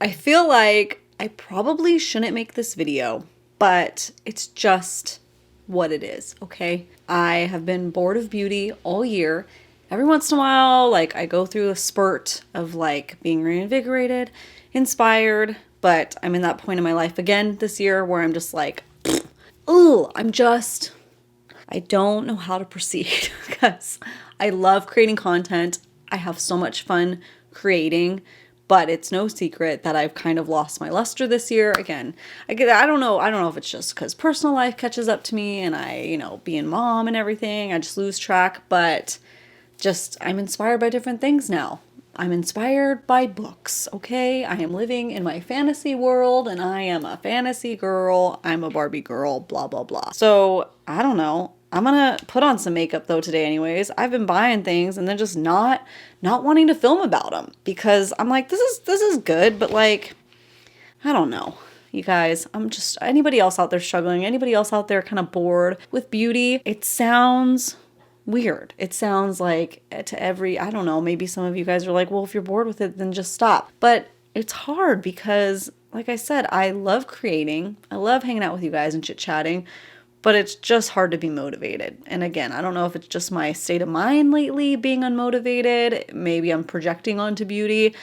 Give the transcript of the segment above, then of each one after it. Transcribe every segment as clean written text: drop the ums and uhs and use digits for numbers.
I feel like I probably shouldn't make this video, but it's just what it is, okay? I have been bored of beauty all year. Every once in a while, like I go through a spurt of like being reinvigorated, inspired, but I'm in that point in my life again this year where I'm just like, oh, I don't know how to proceed because I love creating content. I have so much fun creating, but it's no secret that I've kind of lost my luster this year. Again, I don't know if it's just because personal life catches up to me and being mom and everything, I just lose track, but I'm inspired by different things now. I'm inspired by books, okay? I am living in my fantasy world and I am a fantasy girl. I'm a Barbie girl, blah, blah, blah. So, I don't know. I'm gonna put on some makeup though today anyways. I've been buying things and then just not wanting to film about them because I'm like, this is good, but like, I don't know. You guys, anybody else out there struggling, anybody else out there kind of bored with beauty, it sounds weird. It sounds like I don't know, maybe some of you guys are like, well, if you're bored with it, then just stop. But it's hard because, like I said, I love creating. I love hanging out with you guys and chit-chatting, but it's just hard to be motivated. And again, I don't know if it's just my state of mind lately being unmotivated. Maybe I'm projecting onto beauty,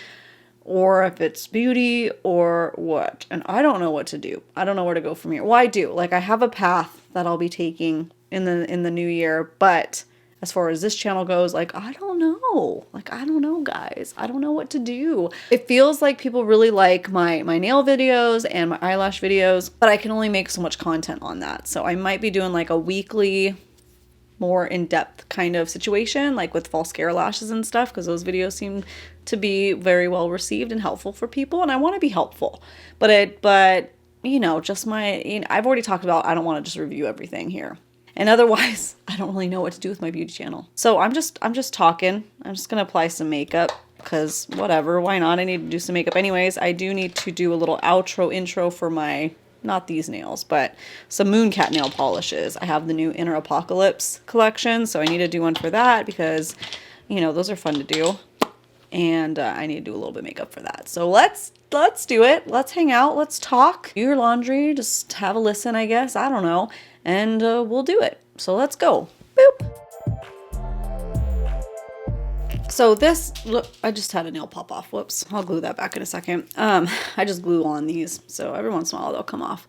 or if it's beauty or what. And I don't know what to do. I don't know where to go from here. Well, I do. Like I have a path that I'll be taking in the new year, but as far as this channel goes, like, I don't know. Like, I don't know, guys. I don't know what to do. It feels like people really like my nail videos and my eyelash videos, but I can only make so much content on that. So I might be doing like a weekly, more in-depth kind of situation, like with false scare lashes and stuff, because those videos seem to be very well received and helpful for people, and I want to be helpful. But I've already talked about, I don't want to just review everything here. And otherwise, I don't really know what to do with my beauty channel. So I'm just talking. I'm just going to apply some makeup because whatever, why not? I need to do some makeup anyways. I do need to do a little intro for my, not these nails, but some Mooncat nail polishes. I have the new Inner Apocalypse collection, so I need to do one for that because, those are fun to do. And I need to do a little bit of makeup for that. So let's do it. Let's hang out. Let's talk. Do your laundry. Just have a listen, I guess. I don't know. And we'll do it. So let's go. Boop. So I just had a nail pop off. Whoops. I'll glue that back in a second. I just glue on these. So every once in a while they'll come off.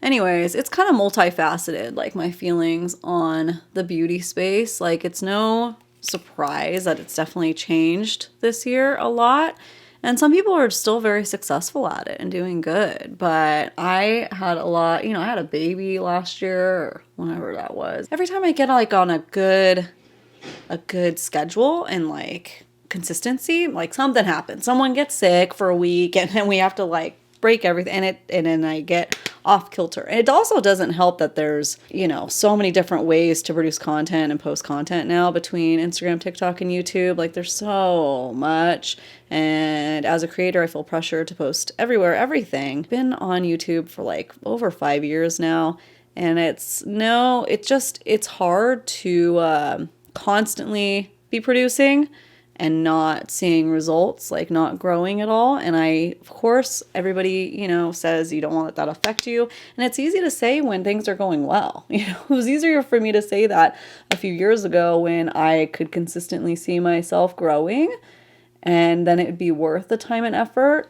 Anyways, it's kind of multifaceted, like my feelings on the beauty space. Like it's no surprise that it's definitely changed this year a lot. And some people are still very successful at it and doing good. But I had a lot, I had a baby last year or whenever that was. Every time I get like on a good schedule and like consistency, like something happens. Someone gets sick for a week and then we have to like break everything and then I get off kilter. And it also doesn't help that there's, so many different ways to produce content and post content now between Instagram, TikTok, and YouTube. Like there's so much. And as a creator, I feel pressure to post everywhere, everything. Been on YouTube for like over 5 years now. And it's hard to constantly be producing and not seeing results, like not growing at all. And of course, everybody, says you don't want to let that affect you. And it's easy to say when things are going well. It was easier for me to say that a few years ago when I could consistently see myself growing and then it would be worth the time and effort.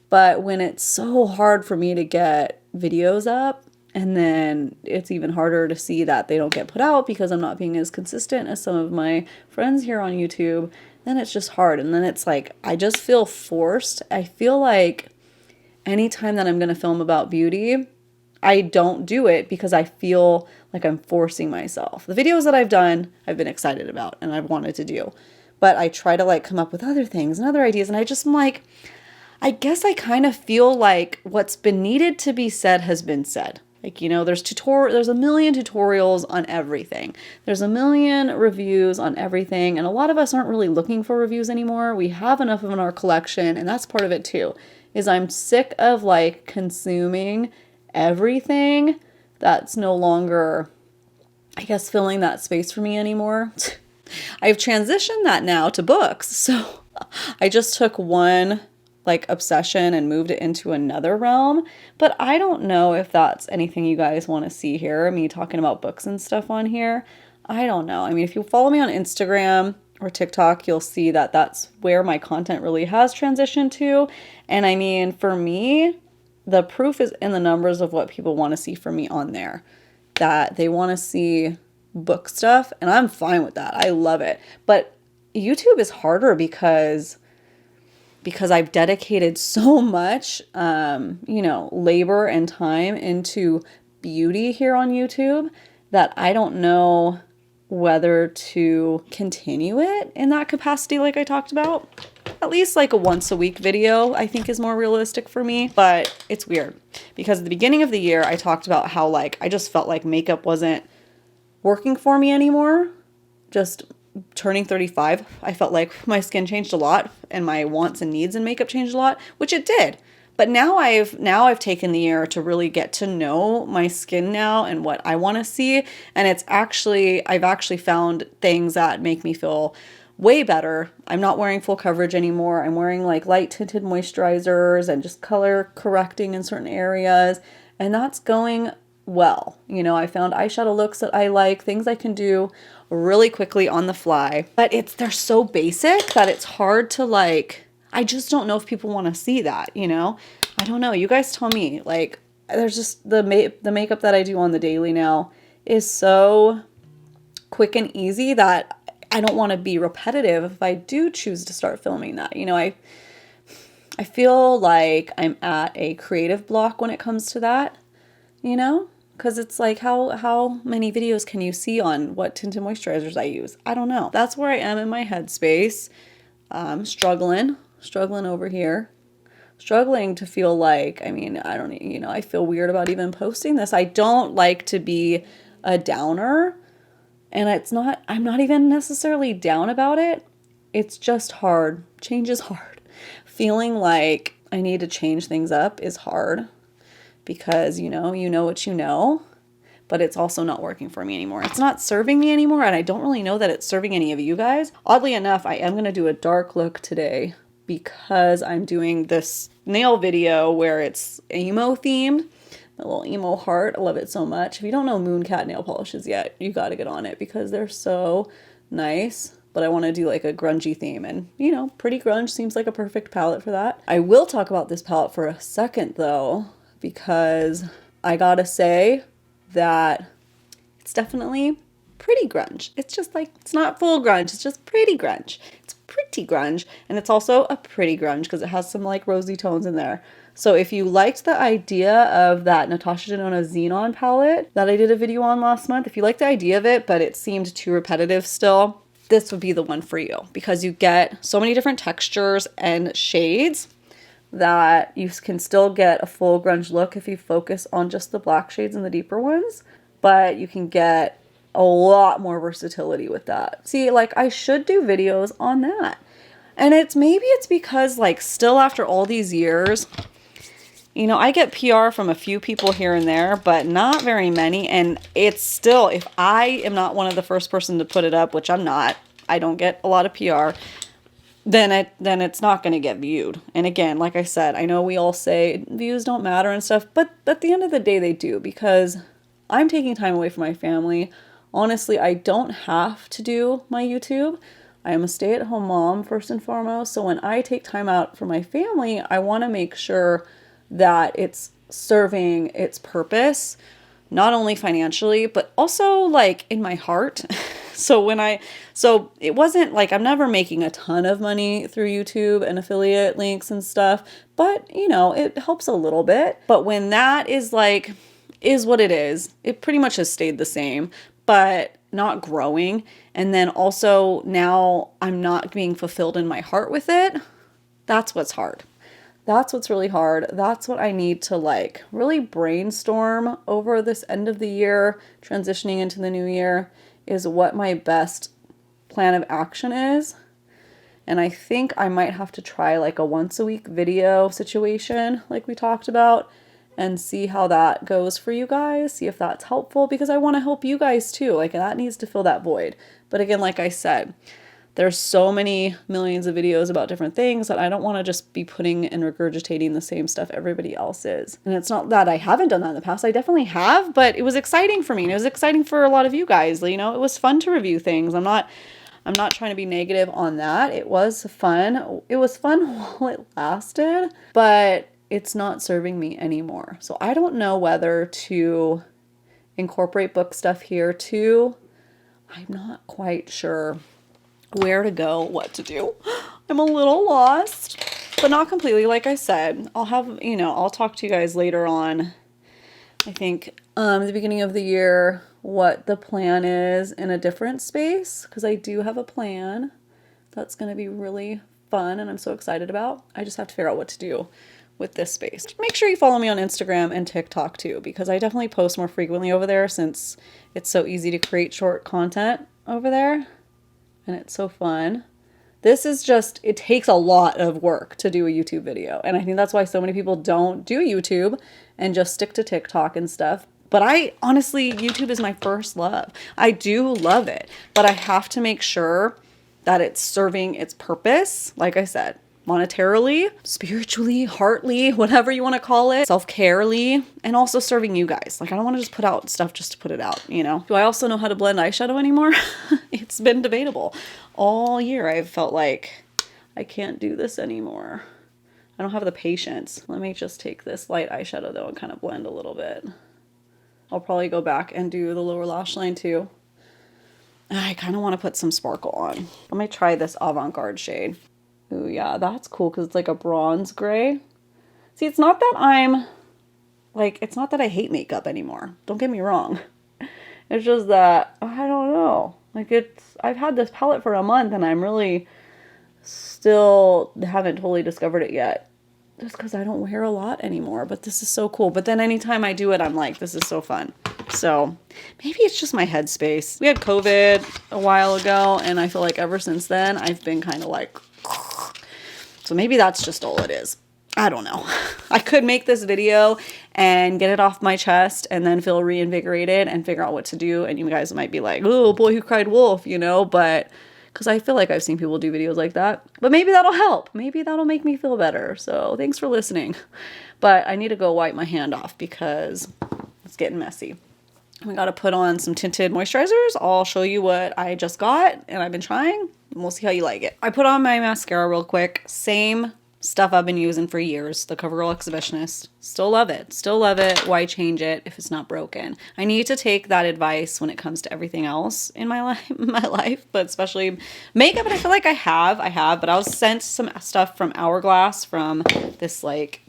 But when it's so hard for me to get videos up, and then it's even harder to see that they don't get put out because I'm not being as consistent as some of my friends here on YouTube, then it's just hard. And then it's like, I just feel forced. I feel like anytime that I'm going to film about beauty, I don't do it because I feel like I'm forcing myself. The videos that I've done, I've been excited about and I've wanted to do. But I try to like come up with other things and other ideas. And I just am like, I guess I kind of feel like what's been needed to be said has been said. Like, there's a million tutorials on everything. There's a million reviews on everything. And a lot of us aren't really looking for reviews anymore. We have enough of them in our collection. And that's part of it too, is I'm sick of like consuming everything that's no longer, I guess, filling that space for me anymore. I've transitioned that now to books. So I just took one like obsession and moved it into another realm. But I don't know if that's anything you guys want to see here, me talking about books and stuff on here. I don't know. I mean, if you follow me on Instagram or TikTok, you'll see that that's where my content really has transitioned to. And I mean, for me, the proof is in the numbers of what people want to see from me on there. That they want to see book stuff, and I'm fine with that. I love it. But YouTube is harder because I've dedicated so much, labor and time into beauty here on YouTube that I don't know whether to continue it in that capacity like I talked about. At least like a once a week video I think is more realistic for me. But it's weird because at the beginning of the year I talked about how like I just felt like makeup wasn't working for me anymore. Just turning 35, I felt like my skin changed a lot and my wants and needs in makeup changed a lot, which it did. But now I've taken the year to really get to know my skin now and what I want to see. And I've actually found things that make me feel way better. I'm not wearing full coverage anymore. I'm wearing like light tinted moisturizers and just color correcting in certain areas. And that's going well. I found eyeshadow looks that I like, things I can do really quickly on the fly. But they're so basic that it's hard to like, I just don't know if people want to see that, I don't know. You guys tell me. Like, there's just the makeup that I do on the daily now is so quick and easy that I don't want to be repetitive if I do choose to start filming that. I feel like I'm at a creative block when it comes to that, because it's like how many videos can you see on what tinted moisturizers I use? I don't know. That's where I am in my headspace. Struggling over here. Struggling to feel like, I feel weird about even posting this. I don't like to be a downer, and I'm not even necessarily down about it. It's just hard. Change is hard. Feeling like I need to change things up is hard because, you know what you know, but it's also not working for me anymore. It's not serving me anymore, and I don't really know that it's serving any of you guys. Oddly enough, I am going to do a dark look today because I'm doing this nail video where it's emo themed. The little emo heart. I love it so much. If you don't know Mooncat nail polishes yet, you got to get on it because they're so nice. But I want to do like a grungy theme, and Pretty Grunge seems like a perfect palette for that. I will talk about this palette for a second though, because I gotta say that it's definitely pretty grunge. It's just like, it's not full grunge, it's just pretty grunge. It's pretty grunge, and it's also a pretty grunge because it has some like rosy tones in there. So if you liked the idea of that Natasha Denona Xenon palette that I did a video on last month, if you liked the idea of it, but it seemed too repetitive still, this would be the one for you because you get so many different textures and shades that you can still get a full grunge look if you focus on just the black shades and the deeper ones, but you can get a lot more versatility with that. See, like I should do videos on that. And maybe it's because like still after all these years, I get PR from a few people here and there, but not very many. And it's still, if I am not one of the first person to put it up, which I'm not, I don't get a lot of PR, then it's not going to get viewed. And again, like I said, I know we all say views don't matter and stuff, but at the end of the day, they do, because I'm taking time away from my family. Honestly, I don't have to do my YouTube. I am a stay-at-home mom first and foremost. So when I take time out for my family, I want to make sure that it's serving its purpose, not only financially, but also like in my heart. So it wasn't like I'm never making a ton of money through YouTube and affiliate links and stuff, but it helps a little bit. But when that is what it is, it pretty much has stayed the same, but not growing. And then also now I'm not being fulfilled in my heart with it. That's what's hard. That's what's really hard. That's what I need to like really brainstorm over this end of the year, transitioning into the new year, is what my best plan of action is. And I think I might have to try like a once a week video situation like we talked about and see how that goes for you guys. See if that's helpful, because I want to help you guys too. Like that needs to fill that void. But again, like I said, There's so many millions of videos about different things that I don't want to just be putting and regurgitating the same stuff everybody else is. And it's not that I haven't done that in the past. I definitely have, but it was exciting for me. And it was exciting for a lot of you guys. You know, it was fun to review things. I'm not trying to be negative on that. It was fun. It was fun while it lasted, but it's not serving me anymore. So I don't know whether to incorporate book stuff here too. I'm not quite sure where to go, what to do. I'm a little lost, but not completely. Like I said, I'll talk to you guys later on, I think, at the beginning of the year, what the plan is in a different space, because I do have a plan that's going to be really fun and I'm so excited about. I just have to figure out what to do with this space. Make sure you follow me on Instagram and TikTok too, because I definitely post more frequently over there since it's so easy to create short content over there. And it's so fun. This is just, it takes a lot of work to do a YouTube video. And I think that's why so many people don't do YouTube and just stick to TikTok and stuff. But honestly, YouTube is my first love. I do love it, but I have to make sure that it's serving its purpose. Like I said, monetarily, spiritually, heartly, whatever you want to call it, self-carely, and also serving you guys. Like, I don't want to just put out stuff just to put it out, you know? Do I also know how to blend eyeshadow anymore? It's been debatable. All year I've felt like I can't do this anymore. I don't have the patience. Let me just take this light eyeshadow though and kind of blend a little bit. I'll probably go back and do the lower lash line too. I kind of want to put some sparkle on. Let me try this avant-garde shade. Ooh, yeah, that's cool because it's like a bronze gray. See, it's not that I hate makeup anymore. Don't get me wrong. It's just that, I don't know. I've had this palette for a month and I'm really still haven't totally discovered it yet. Just because I don't wear a lot anymore, but this is so cool. But then anytime I do it, I'm like, this is so fun. So maybe it's just my headspace. We had COVID a while ago and I feel like ever since then, I've been kind of like, so maybe that's just all it is. I don't know. I could make this video and get it off my chest and then feel reinvigorated and figure out what to do. And you guys might be like, oh, boy who cried wolf, you know, but because I feel like I've seen people do videos like that. But maybe that'll help. Maybe that'll make me feel better. So thanks for listening. But I need to go wipe my hand off because it's getting messy. We got to put on some tinted moisturizers. I'll show you what I just got and I've been trying. And we'll see how you like it. I put on my mascara real quick. Same stuff I've been using for years. The CoverGirl Exhibitionist. Still love it. Still love it. Why change it if it's not broken? I need to take that advice when it comes to everything else in my life, but especially makeup. And I feel like I have, but I was sent some stuff from Hourglass from this like,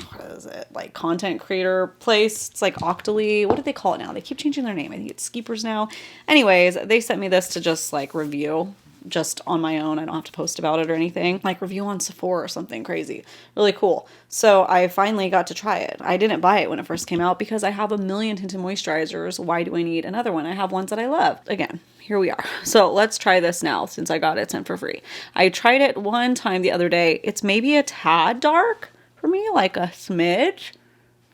what is it? Like content creator place. It's like Octoly. What do they call it now? They keep changing their name. I think it's Skeepers now. Anyways, they sent me this to just like review just on my own. I don't have to post about it or anything. Like review on Sephora or something crazy. Really cool. So I finally got to try it. I didn't buy it when it first came out because I have a million tinted moisturizers. Why do I need another one? I have ones that I love. Again, here we are. So let's try this now since I got it sent for free. I tried it one time the other day. It's maybe a tad dark for me, like a smidge,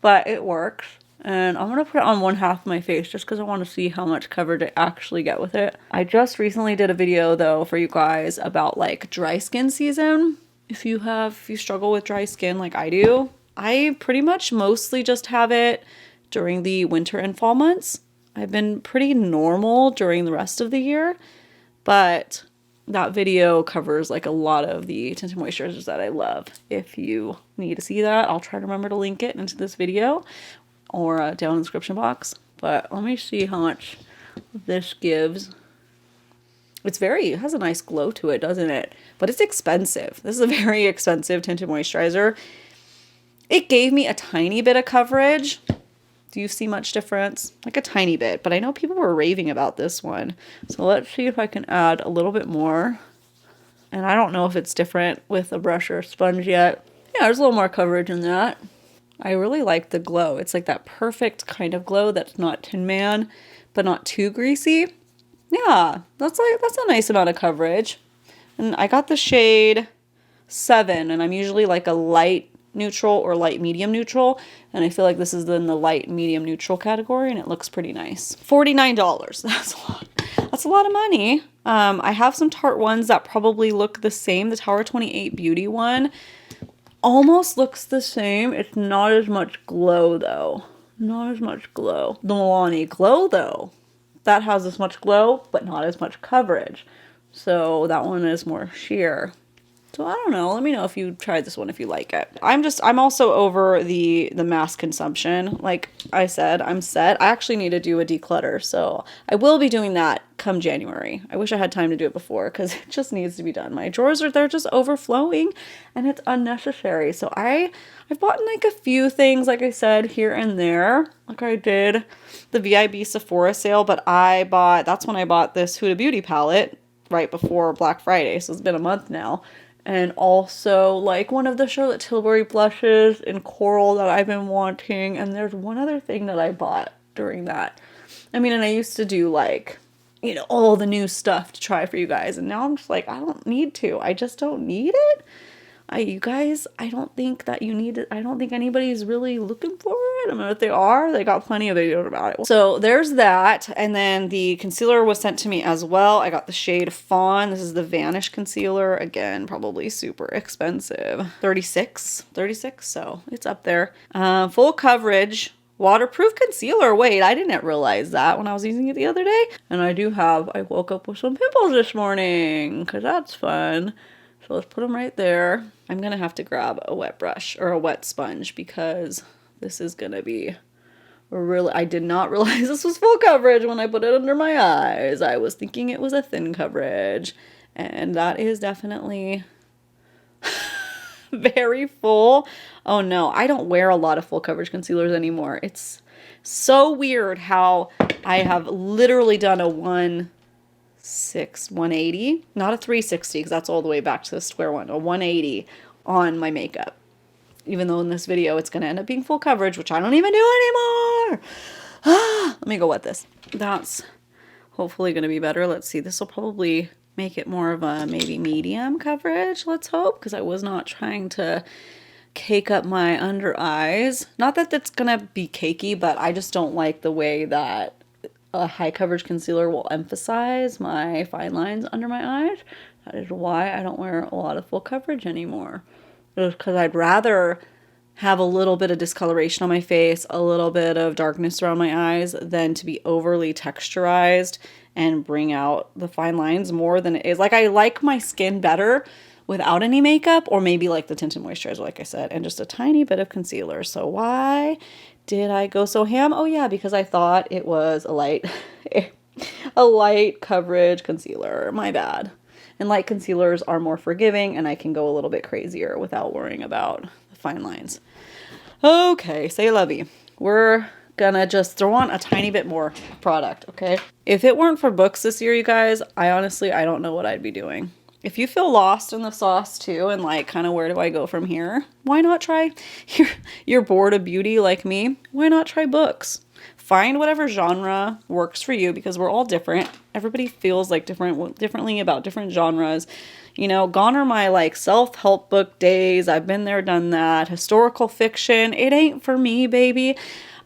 but it works. And I'm going to put it on one half of my face just because I want to see how much coverage I actually get with it. I just recently did a video though for you guys about like dry skin season. If you struggle with dry skin like I do, I pretty much mostly just have it during the winter and fall months. I've been pretty normal during the rest of the year, but that video covers like a lot of the tinted moisturizers that I love. If you need to see that, I'll try to remember to link it into this video or down in the description box. But let me see how much this gives. It has a nice glow to it, doesn't it? But it's expensive. This is a very expensive tinted moisturizer. It gave me a tiny bit of coverage. Do you see much difference? Like a tiny bit, but I know people were raving about this one. So let's see if I can add a little bit more. And I don't know if it's different with a brush or a sponge yet. Yeah, there's a little more coverage in that. I really like the glow. It's like that perfect kind of glow that's not Tin Man, but not too greasy. Yeah, that's a nice amount of coverage. And I got the shade 7, and I'm usually like a light neutral or light medium neutral, and I feel like this is in the light medium neutral category, and it looks pretty nice. $49. That's a lot. That's a lot of money. I have some Tarte ones that probably look the same. The Tower 28 Beauty one almost looks the same. It's not as much glow though. Not as much glow. The Milani Glow though, that has as much glow, but not as much coverage. So that one is more sheer. So I don't know. Let me know if you tried this one, if you like it. I'm also over the mass consumption. Like I said, I'm set. I actually need to do a declutter. So I will be doing that come January. I wish I had time to do it before because it just needs to be done. My drawers they're just overflowing and it's unnecessary. So I've bought like a few things, like I said, here and there. Like I did the VIB Sephora sale, but that's when I bought this Huda Beauty palette right before Black Friday. So it's been a month now. And also, like, one of the Charlotte Tilbury blushes in coral that I've been wanting. And there's one other thing that I bought during that. I mean, and I used to do, like, you know, all the new stuff to try for you guys. And now I'm just like, I don't need to. I just don't need it. You guys, I don't think that you need it. I don't think anybody's really looking for it. I mean, if they are, they got plenty of videos about it. So there's that. And then the concealer was sent to me as well. I got the shade Fawn. This is the Vanish concealer. Again, probably super expensive. 36. So it's up there. Full coverage. Waterproof concealer. Wait, I didn't realize that when I was using it the other day. And I woke up with some pimples this morning because that's fun. So let's put them right there. I'm going to have to grab a wet brush or a wet sponge because this is going to be really, I did not realize this was full coverage when I put it under my eyes. I was thinking it was a thin coverage and that is definitely very full. Oh no, I don't wear a lot of full coverage concealers anymore. It's so weird how I have literally done a 180, not a 360 because that's all the way back to the square one, a 180 on my makeup. Even though in this video it's going to end up being full coverage, which I don't even do anymore. Let me go wet this. That's hopefully going to be better. Let's see. This will probably make it more of a maybe medium coverage, let's hope, because I was not trying to cake up my under eyes. Not that that's going to be cakey, but I just don't like the way that a high coverage concealer will emphasize my fine lines under my eyes. That is why I don't wear a lot of full coverage anymore. Just because I'd rather have a little bit of discoloration on my face, a little bit of darkness around my eyes, than to be overly texturized and bring out the fine lines more than it is. Like, I like my skin better without any makeup, or maybe like the tinted moisturizer, like I said, and just a tiny bit of concealer. So why did I go so ham? Oh yeah, because I thought it was a light coverage concealer. My bad. And light concealers are more forgiving and I can go a little bit crazier without worrying about the fine lines. Okay, say lovey. We're gonna just throw on a tiny bit more product, okay? If it weren't for books this year, you guys, I don't know what I'd be doing. If you feel lost in the sauce too and like kind of where do I go from here, why not try, you're bored of beauty like me, why not try books? Find whatever genre works for you because we're all different. Everybody feels like differently about different genres. You know, gone are my like self-help book days. I've been there, done that. Historical fiction, it ain't for me, baby.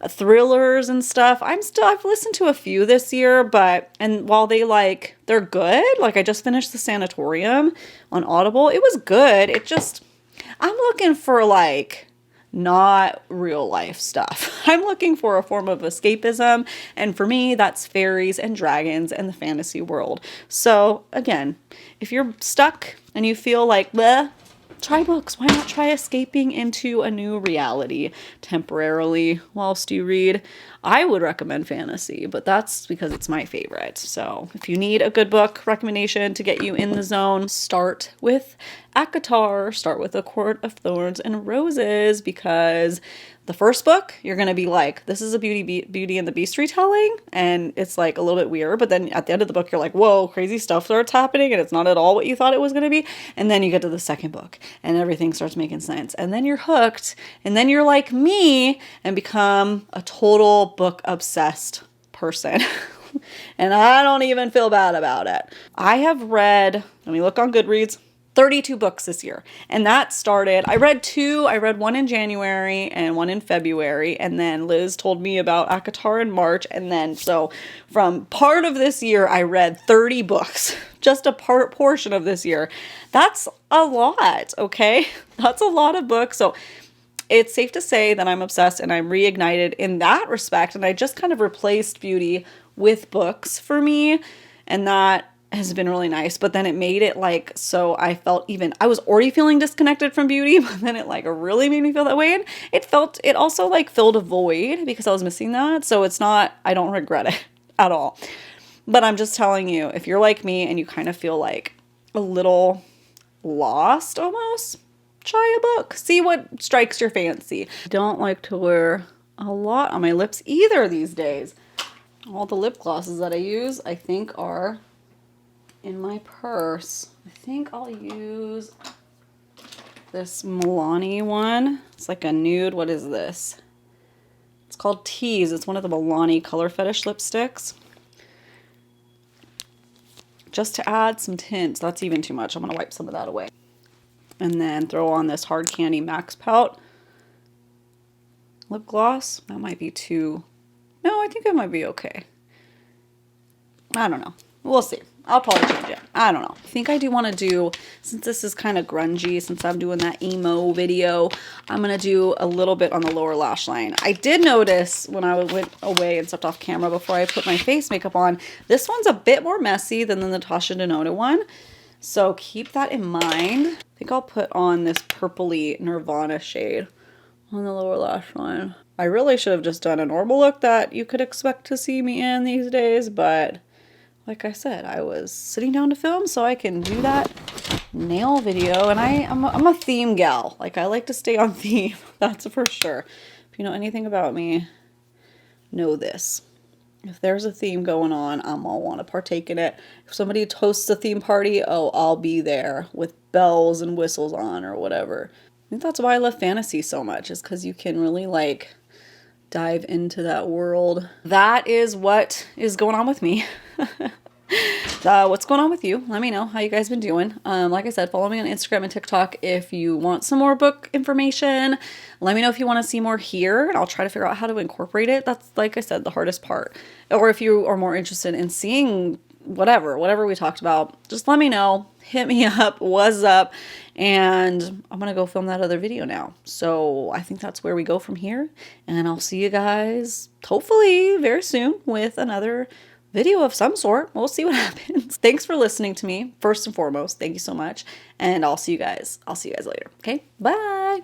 Thrillers and stuff. I've listened to a few this year, and while they're good, like I just finished The Sanatorium on Audible. It was good. I'm looking for like not real life stuff. I'm looking for a form of escapism. And for me, that's fairies and dragons and the fantasy world. So again, if you're stuck and you feel like, bleh, try books. Why not try escaping into a new reality temporarily whilst you read? I would recommend fantasy, but that's because it's my favorite. So if you need a good book recommendation to get you in the zone, start with ACOTAR. Start with A Court of Thorns and Roses, because the first book, you're going to be like, this is a Beauty and the Beast retelling, and it's like a little bit weird, but then at the end of the book, you're like, whoa, crazy stuff starts happening, and it's not at all what you thought it was going to be, and then you get to the second book, and everything starts making sense, and then you're hooked, and then you're like me, and become a total book-obsessed person. And I don't even feel bad about it. I have read, let me look on Goodreads, 32 books this year. And that started, I read two. I read one in January and one in February. And then Liz told me about ACOTAR in March. And then, so from part of this year, I read 30 books, just a portion of this year. That's a lot, okay? That's a lot of books. So it's safe to say that I'm obsessed and I'm reignited in that respect. And I just kind of replaced beauty with books for me. And that has been really nice, but then it made it like, so I felt even, I was already feeling disconnected from beauty, but then it like really made me feel that way. And it also like filled a void because I was missing that. So it's not, I don't regret it at all. But I'm just telling you, if you're like me and you kind of feel like a little lost almost, try a book, see what strikes your fancy. I don't like to wear a lot on my lips either these days. All the lip glosses that I use, I think are in my purse. I think I'll use this Milani one. It's like a nude. What is this? It's called Tease. It's one of the Milani Color Fetish lipsticks. Just to add some tint. That's even too much. I'm going to wipe some of that away. And then throw on this Hard Candy Max Pout lip gloss. That might be too... No, I think it might be okay. I don't know. We'll see. I'll probably change it. I don't know. I think I do want to do, since this is kind of grungy, since I'm doing that emo video, I'm going to do a little bit on the lower lash line. I did notice when I went away and stepped off camera before I put my face makeup on, this one's a bit more messy than the Natasha Denona one. So keep that in mind. I think I'll put on this purpley Nirvana shade on the lower lash line. I really should have just done a normal look that you could expect to see me in these days, but like I said, I was sitting down to film so I can do that nail video, and I'm a theme gal. Like, I like to stay on theme, that's for sure. If you know anything about me, know this. If there's a theme going on, I'm gonna want to partake in it. If somebody hosts a theme party, oh, I'll be there with bells and whistles on or whatever. I think that's why I love fantasy so much, is because you can really like dive into that world. That is what is going on with me. What's going on with you? Let me know how you guys been doing. Like I said, follow me on Instagram and TikTok if you want some more book information. Let me know if you want to see more here, and I'll try to figure out how to incorporate it. That's, like I said, the hardest part. Or if you are more interested in seeing whatever we talked about, just let me know. Hit me up. What's up? And I'm gonna go film that other video now. So I think that's where we go from here, and I'll see you guys hopefully very soon with another video of some sort. We'll see what happens. Thanks for listening to me. First and foremost, thank you so much. And I'll see you guys later. Okay, bye.